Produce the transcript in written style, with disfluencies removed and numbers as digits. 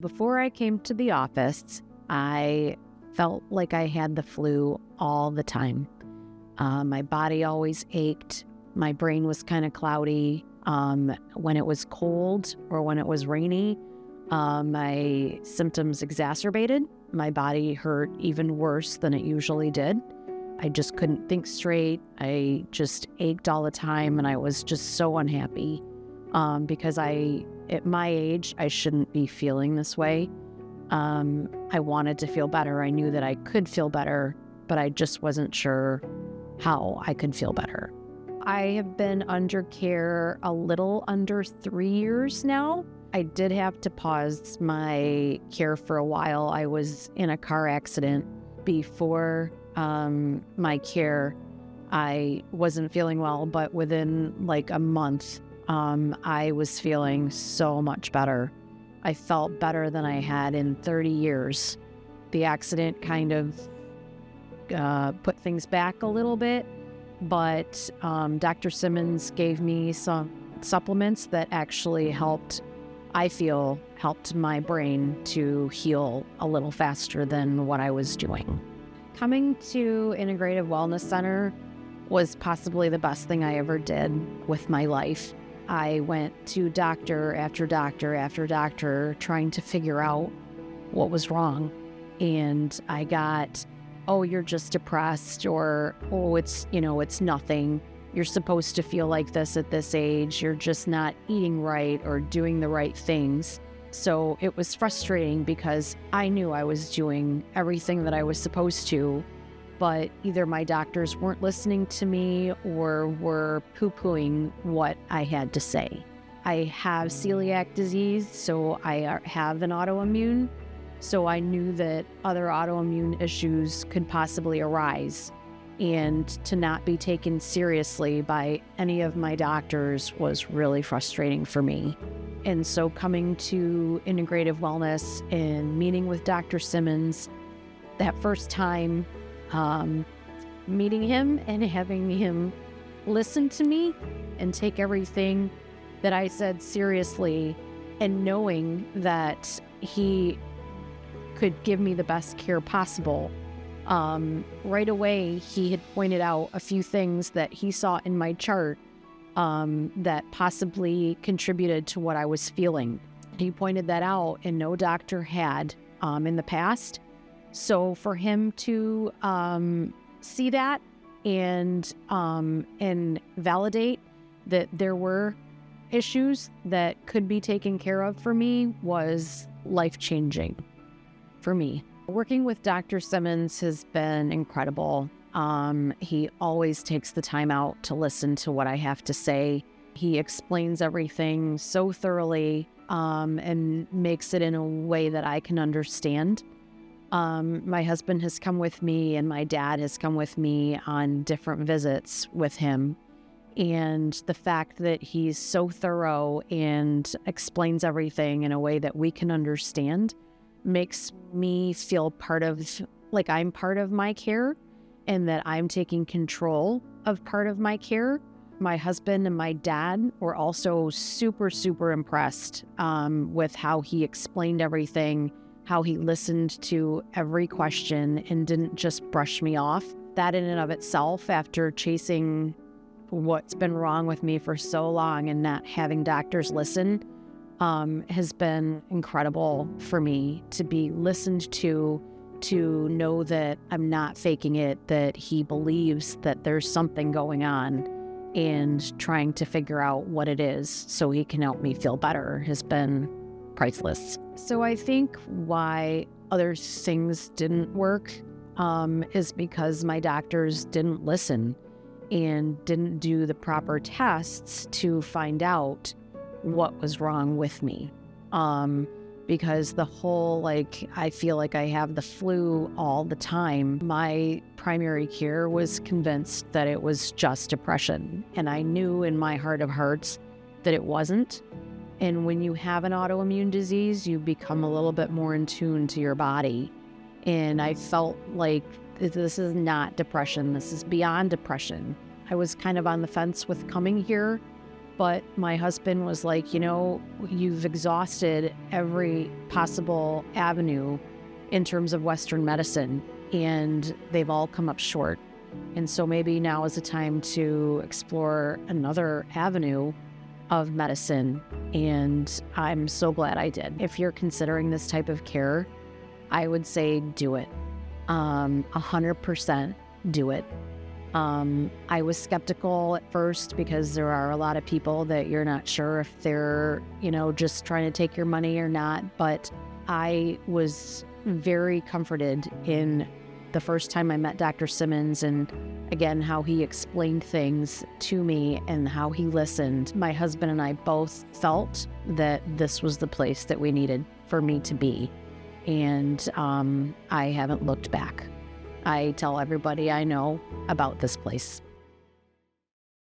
Before I came to the office, I felt like I had the flu all the time. My body always ached. My brain was kind of cloudy. When it was cold or when it was rainy, my symptoms exacerbated. My body hurt even worse than it usually did. I just couldn't think straight. I just ached all the time, and I was just so unhappy because at my age, I shouldn't be feeling this way. I wanted to feel better. I knew that I could feel better, but I just wasn't sure how I could feel better. I have been under care a little under 3 years now. I did have to pause my care for a while. I was in a car accident before my care. I wasn't feeling well, but within like a month, I was feeling so much better. I felt better than I had in 30 years. The accident kind of put things back a little bit, but Dr. Simmons gave me some supplements that actually helped my brain to heal a little faster than what I was doing. Coming to Integrative Wellness Center was possibly the best thing I ever did with my life. I went to doctor after doctor after doctor trying to figure out what was wrong. And I got, oh, you're just depressed, or, oh, it's nothing. You're supposed to feel like this at this age. You're just not eating right or doing the right things. So it was frustrating because I knew I was doing everything that I was supposed to, but either my doctors weren't listening to me or were poo-pooing what I had to say. I have celiac disease, so I have an autoimmune. So I knew that other autoimmune issues could possibly arise, and to not be taken seriously by any of my doctors was really frustrating for me. And so coming to Integrative Wellness and meeting with Dr. Simmons, that first time, meeting him and having him listen to me and take everything that I said seriously, and knowing that he could give me the best care possible. Right away, he had pointed out a few things that he saw in my chart that possibly contributed to what I was feeling. He pointed that out, and no doctor had in the past. So for him to see that and validate that there were issues that could be taken care of for me was life-changing for me. Working with Dr. Simmons has been incredible. He always takes the time out to listen to what I have to say. He explains everything so thoroughly and makes it in a way that I can understand. My husband has come with me, and my dad has come with me on different visits with him. And the fact that he's so thorough and explains everything in a way that we can understand makes me feel like I'm part of my care, and that I'm taking control of part of my care. My husband and my dad were also super, super impressed with how he explained everything, how he listened to every question and didn't just brush me off. That in and of itself, after chasing what's been wrong with me for so long and not having doctors listen, has been incredible for me to be listened to know that I'm not faking it, that he believes that there's something going on, and trying to figure out what it is so he can help me feel better has been priceless. So I think why other things didn't work is because my doctors didn't listen and didn't do the proper tests to find out what was wrong with me. Because the whole, I feel like I have the flu all the time. My primary care was convinced that it was just depression. And I knew in my heart of hearts that it wasn't. And when you have an autoimmune disease, you become a little bit more in tune to your body. And I felt like this is not depression. This is beyond depression. I was kind of on the fence with coming here But my husband was like, you've exhausted every possible avenue in terms of Western medicine, and they've all come up short. And so maybe now is the time to explore another avenue of medicine. And I'm so glad I did. If you're considering this type of care, I would say do it. 100% do it. I was skeptical at first because there are a lot of people that you're not sure if they're, just trying to take your money or not. But I was very comforted in the first time I met Dr. Simmons, and again, how he explained things to me and how he listened. My husband and I both felt that this was the place that we needed for me to be. And I haven't looked back. I tell everybody I know about this place.